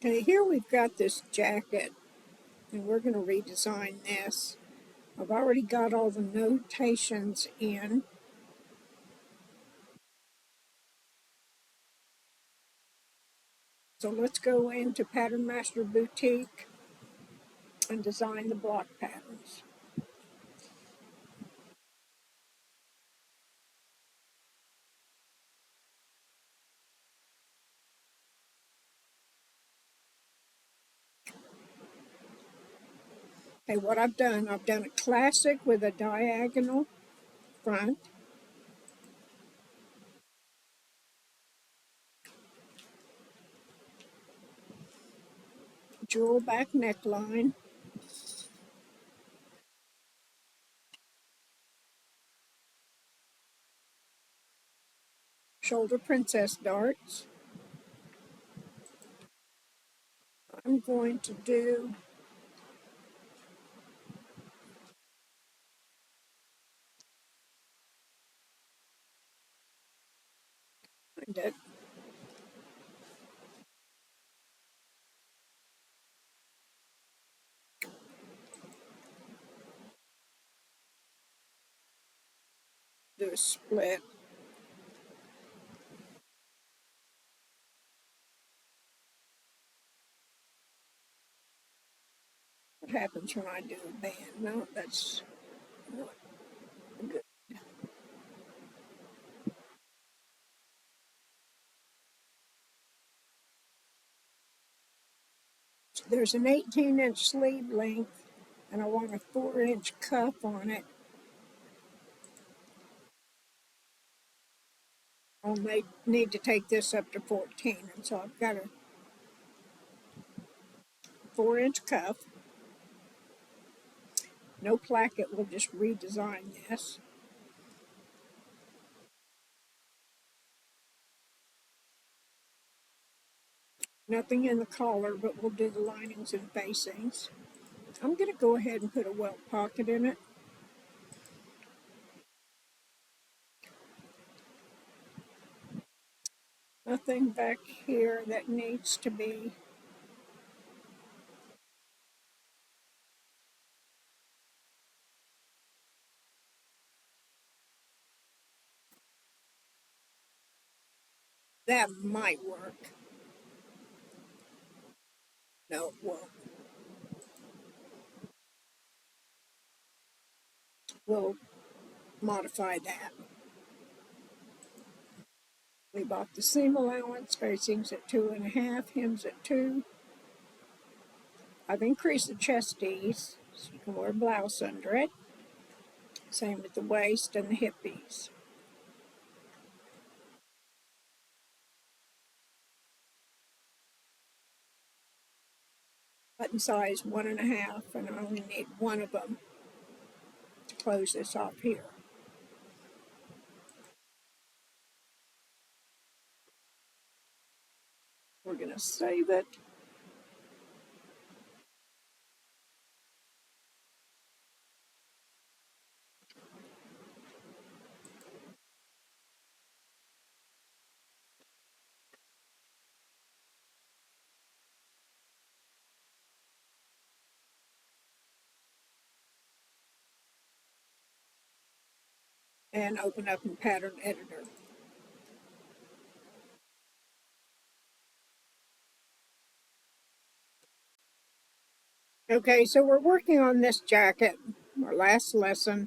Okay, here we've got this jacket, and we're going to redesign this. I've already got all the notations in. So let's go into Pattern Master Boutique and design the block patterns. Okay, what I've done a classic with a diagonal front, jewel back neckline, shoulder princess darts. I'm going to do that. Do a split. What happens when I do a band? No, that's not good. There's an 18-inch sleeve length, and I want a 4-inch cuff on it. I'll need to take this up to 14, and so I've got a 4-inch cuff. No placket, we'll just redesign this. Nothing in the collar, but we'll do the linings and facings. I'm going to go ahead and put a welt pocket in it. Nothing back here that needs to be. That might work. No, it won't. We'll modify that. We bought the seam allowance, facings at 2.5, hems at 2. I've increased the chest ease, so you can wear a blouse under it. Same with the waist and the hip ease. Button size 1.5, and I only need one of them to close this off here. We're going to save it. And open up in Pattern Editor. Okay, so we're working on this jacket, our last lesson.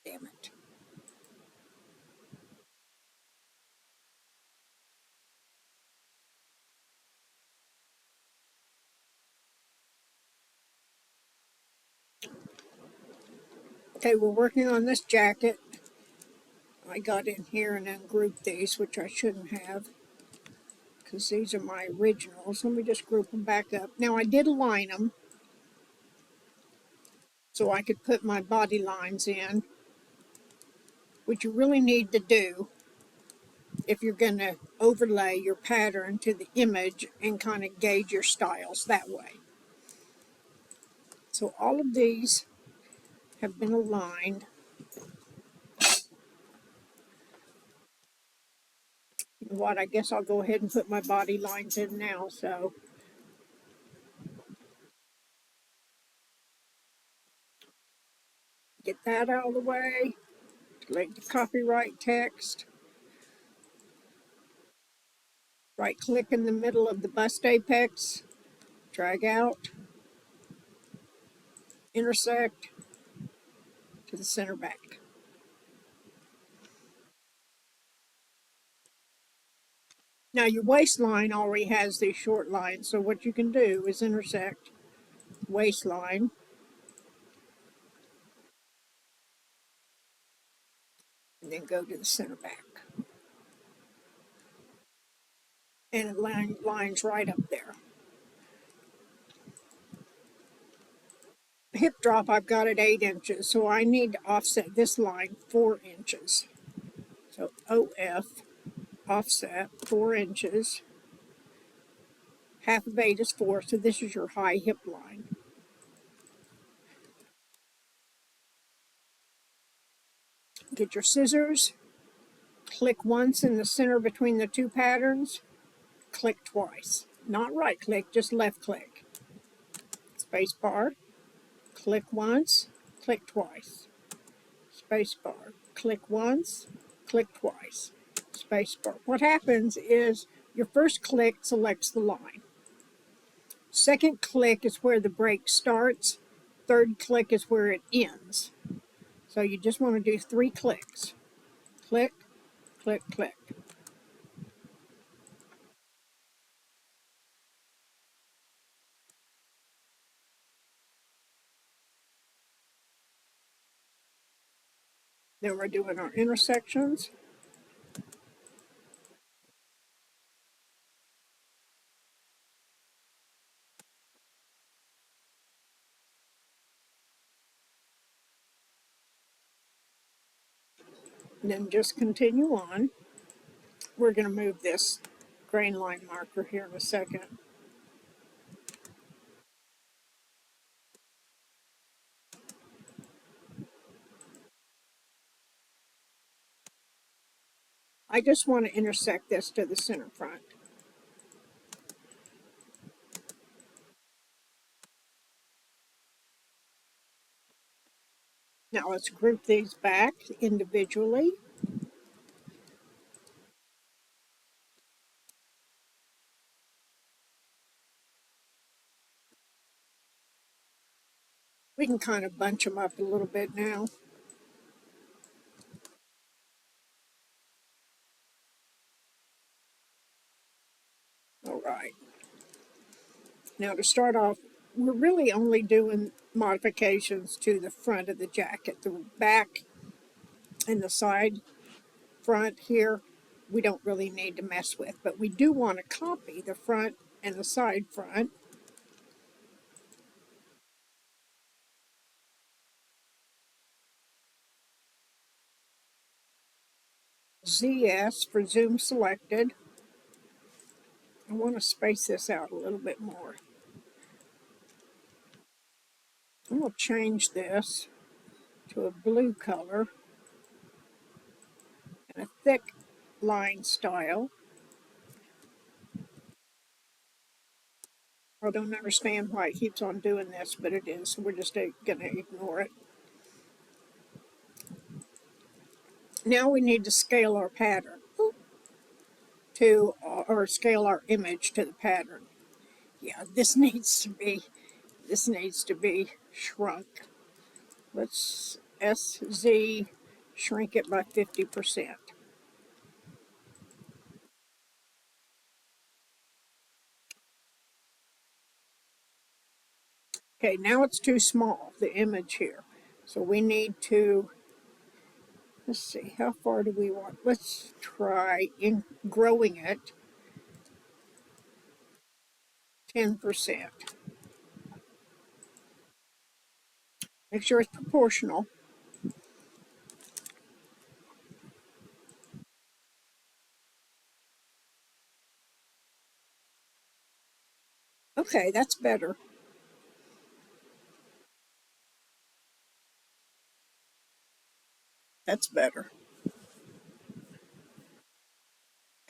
Damn it. Okay, we're working on this jacket. I got in here and ungrouped these, which I shouldn't have, because these are my originals. Let me just group them back up. Now, I did align them so I could put my body lines in, which you really need to do if you're going to overlay your pattern to the image and kind of gauge your styles that way. So all of these have been aligned. You know what? I guess I'll go ahead and put my body lines in now. So get that out of the way. Select the copyright text. Right click in the middle of the bust apex. Drag out. Intersect to the center back. Now your waistline already has these short lines, so what you can do is intersect waistline and then go to the center back. And it lines right up there. Hip drop I've got at 8 inches, so I need to offset this line 4 inches. So OF, offset 4 inches. Half of 8 is 4, so this is your high hip line. Get your scissors, click once in the center between the two patterns, click twice. Not right click, just left click. Space bar, click once, click twice. Space bar, click once, click twice. Space bar. What happens is your first click selects the line. Second click is where the break starts. Third click is where it ends. So you just want to do 3 clicks. Click, click, click. Then we're doing our intersections. And then just continue on. We're going to move this grain line marker here in a second. I just want to intersect this to the center front. Now let's group these back individually. We can kind of bunch them up a little bit now. All right. Now to start off, we're really only doing modifications to the front of the jacket. The back and the side front here, we don't really need to mess with, but we do want to copy the front and the side front. ZS for zoom selected. I want to space this out a little bit more. I'm going to change this to a blue color and a thick line style. I don't understand why it keeps on doing this, but it is, so we're just going to ignore it. Now we need to scale our pattern to, or scale our image to the pattern. Yeah, this needs to be shrunk. Let's SZ shrink it by 50%. Okay, now it's too small, the image here. So we need to, let's see, how far do we want? Let's try in growing it 10%. Make sure it's proportional. Okay, that's better. That's better.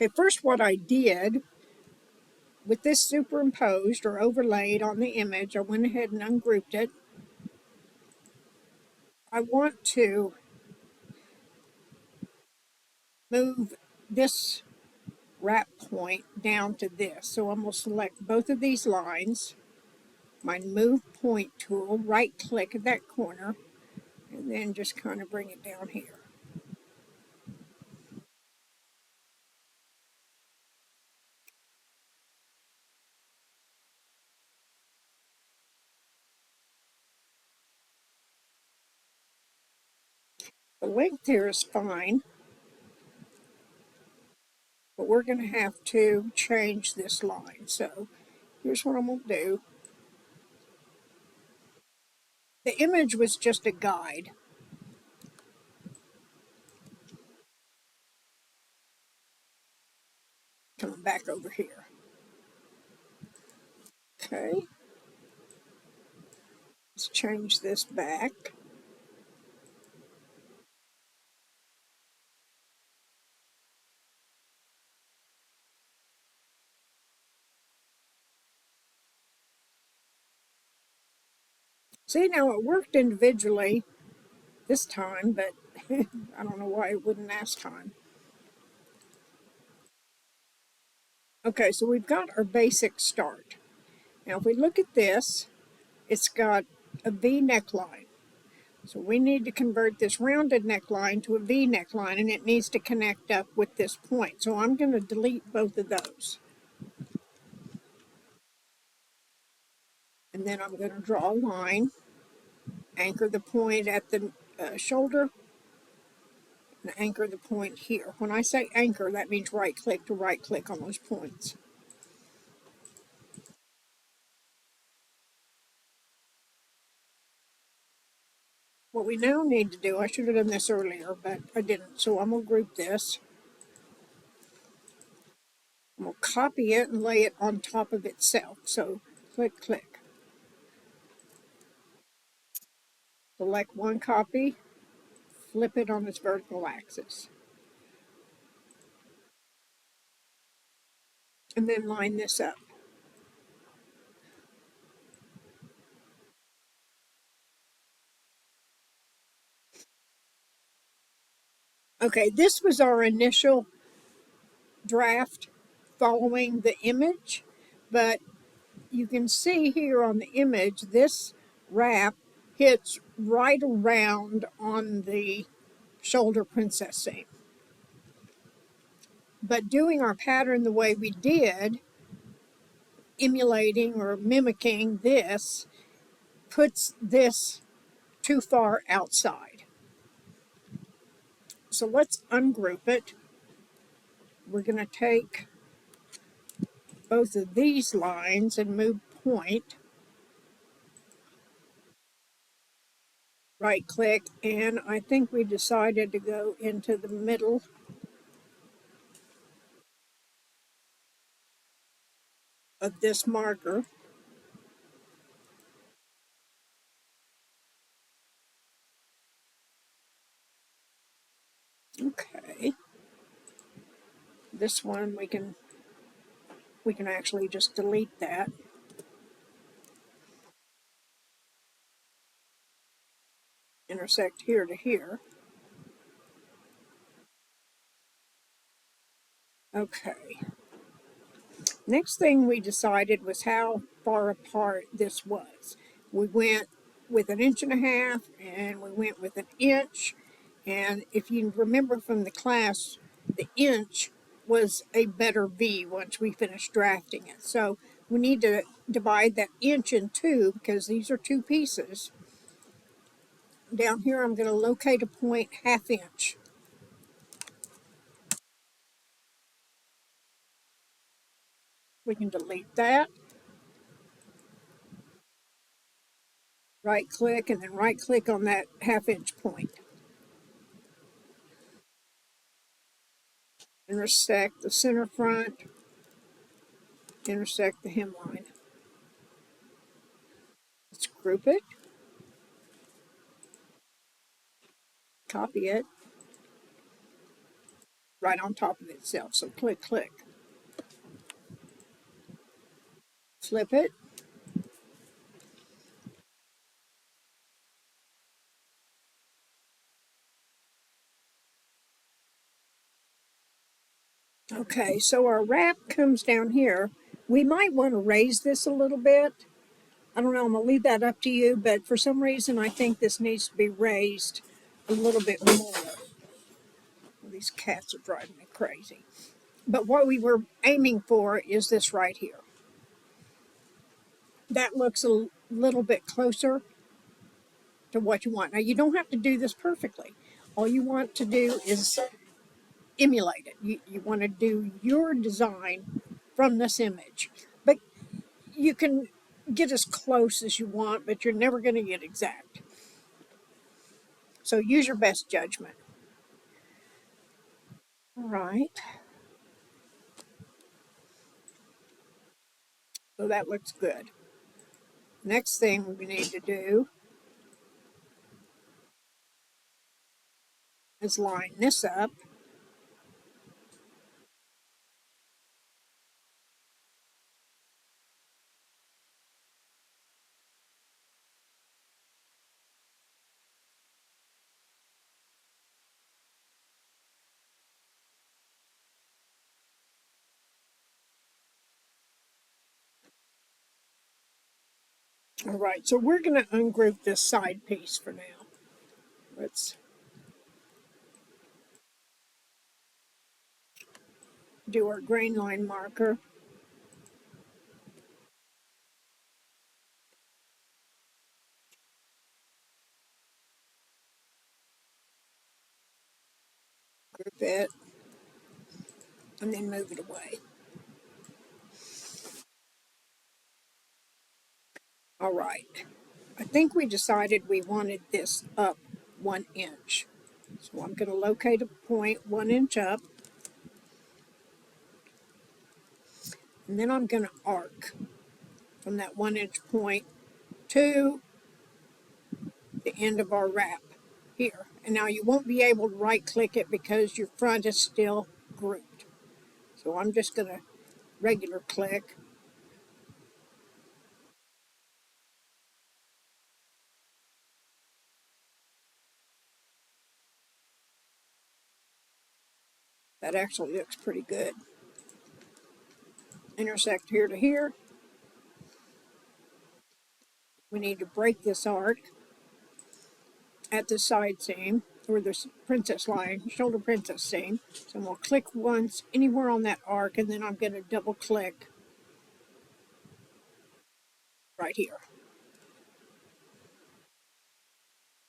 Okay, first what I did with this superimposed or overlaid on the image, I went ahead and ungrouped it. I want to move this wrap point down to this. So I'm going to select both of these lines, my move point tool, right click at that corner, and then just kind of bring it down here. The length here is fine, but we're going to have to change this line. So here's what I'm going to do. The image was just a guide. Coming back over here. Okay, let's change this back. See, now it worked individually this time, but I don't know why it wouldn't last time. Okay, so we've got our basic start. Now if we look at this, it's got a V neckline. So we need to convert this rounded neckline to a V neckline, and it needs to connect up with this point. So I'm going to delete both of those. And then I'm going to draw a line, anchor the point at the shoulder, and anchor the point here. When I say anchor, that means right click to right click on those points. What we now need to do, I should have done this earlier, but I didn't, so I'm going to group this. I'm going to copy it and lay it on top of itself. So click, click. Select one copy, flip it on its vertical axis. And then line this up. Okay, this was our initial draft following the image, but you can see here on the image, this wrap hits right around on the shoulder princess seam. But doing our pattern the way we did, emulating or mimicking this, puts this too far outside. So let's ungroup it. We're going to take both of these lines and move point, right click, and I think we decided to go into the middle of this marker. Okay. This one we can actually just delete that. Intersect here to here. Okay. Next thing we decided was how far apart this was. We went with 1.5 inches and we went with 1 inch. And if you remember from the class, the inch was a better V once we finished drafting it. So we need to divide that inch in two because these are two pieces. Down here I'm going to locate a point 1/2 inch. We can delete that. Right click and then right click on that 1/2 inch point. Intersect the center front, intersect the hemline. Let's group it, copy it, right on top of itself. So click, click. Flip it. Okay, so our wrap comes down here. We might want to raise this a little bit. I don't know, I'm going to leave that up to you, but for some reason I think this needs to be raised a little bit more. These cats are driving me crazy. But what we were aiming for is this right here. That looks a little bit closer to what you want. Now, you don't have to do this perfectly. All you want to do is emulate it. You want to do your design from this image. But you can get as close as you want, but you're never going to get exact. So use your best judgment. All right. So that looks good. Next thing we need to do is line this up. All right, so we're going to ungroup this side piece for now. Let's do our grain line marker. Group it, and then move it away. All right. I think we decided we wanted this up 1 inch. So I'm going to locate a point 1 inch up, and then I'm going to arc from that 1 inch point to the end of our wrap here. And now you won't be able to right click it because your front is still grouped. So I'm just going to regular click. That actually looks pretty good. Intersect here to here. We need to break this arc at the side seam or the princess line, shoulder princess seam. So I'm going to click once anywhere on that arc, and then I'm going to double click right here.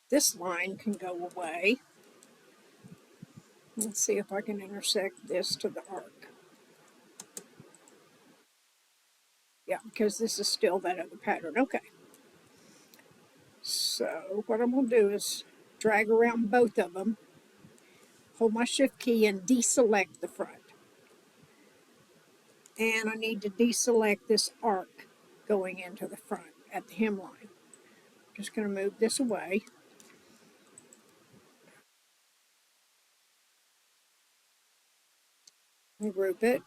This line can go away. Let's see if I can intersect this to the arc. Yeah, because this is still that other pattern. Okay. So what I'm going to do is drag around both of them, hold my shift key and deselect the front. And I need to deselect this arc going into the front at the hemline. Just going to move this away. And group it.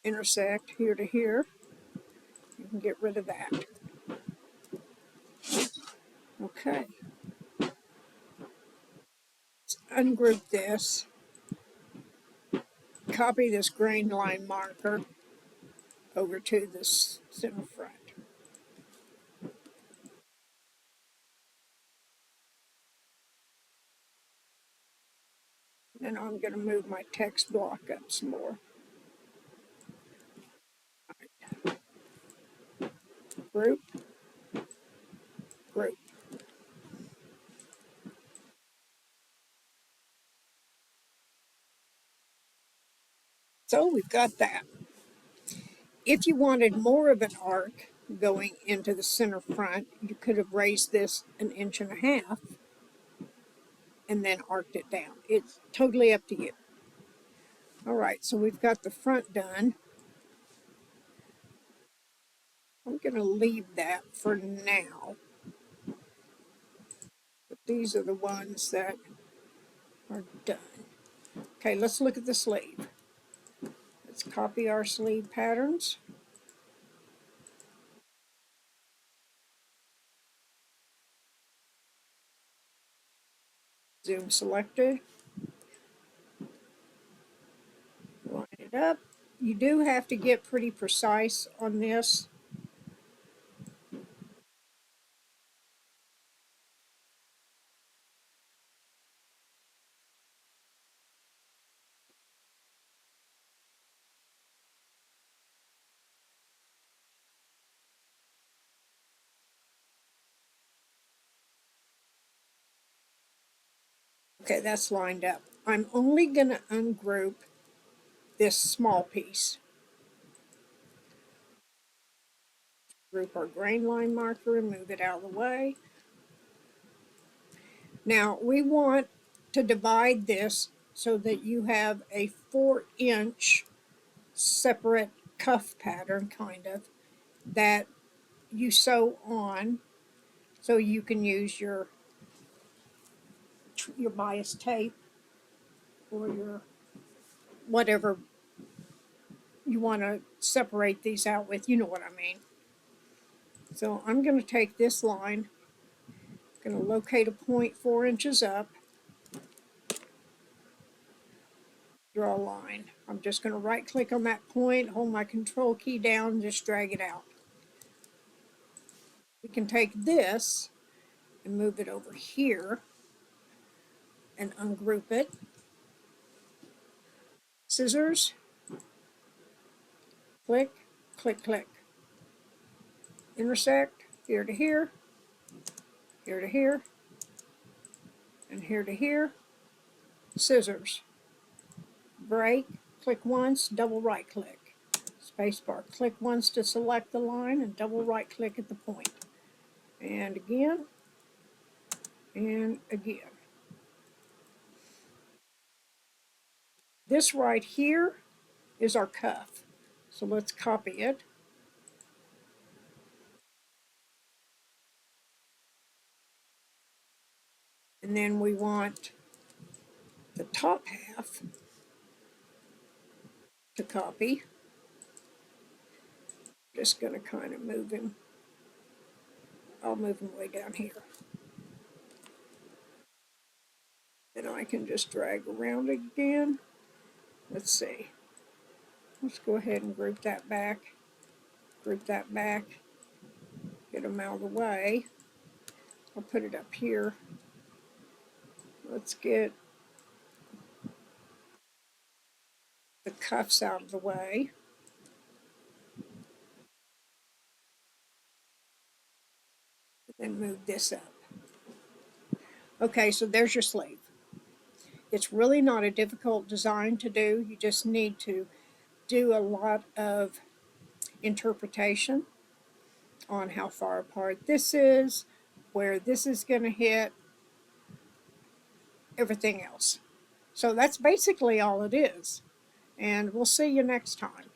Intersect here to here. You can get rid of that. Okay. Let's ungroup this. Copy this grain line marker over to this center front. Then I'm going to move my text block up some more. Group, group. So we've got that. If you wanted more of an arc going into the center front, you could have raised this 1.5 inches and then arced it down. It's totally up to you. All right, so we've got the front done. I'm going to leave that for now. But these are the ones that are done. Okay, let's look at the sleeve. Let's copy our sleeve patterns. Zoom selected. Line it up. You do have to get pretty precise on this. Okay, that's lined up. I'm only going to ungroup this small piece. Group our grain line marker and move it out of the way. Now we want to divide this so that you have a 4-inch separate cuff pattern, kind of, that you sew on, so you can use your bias tape or your whatever you want to separate these out with. You know what I mean. So I'm going to take this line, going to locate a point 4 inches up, draw a line. I'm just going to right click on that point, hold my control key down, and just drag it out. We can take this and move it over here and ungroup it. Scissors, click, click, click. Intersect, here to here, here to here, and here to here. Scissors, break, click once, double right click. Spacebar, click once to select the line and double right click at the point. And again, and again. This right here is our cuff. So let's copy it. And then we want the top half to copy. Just going to kind of move him. I'll move him way down here. Then I can just drag around again. Let's see. Let's go ahead and group that back. Group that back. Get them out of the way. I'll put it up here. Let's get the cuffs out of the way. And then move this up. Okay, so there's your sleeve. It's really not a difficult design to do. You just need to do a lot of interpretation on how far apart this is, where this is going to hit, everything else. So that's basically all it is. And we'll see you next time.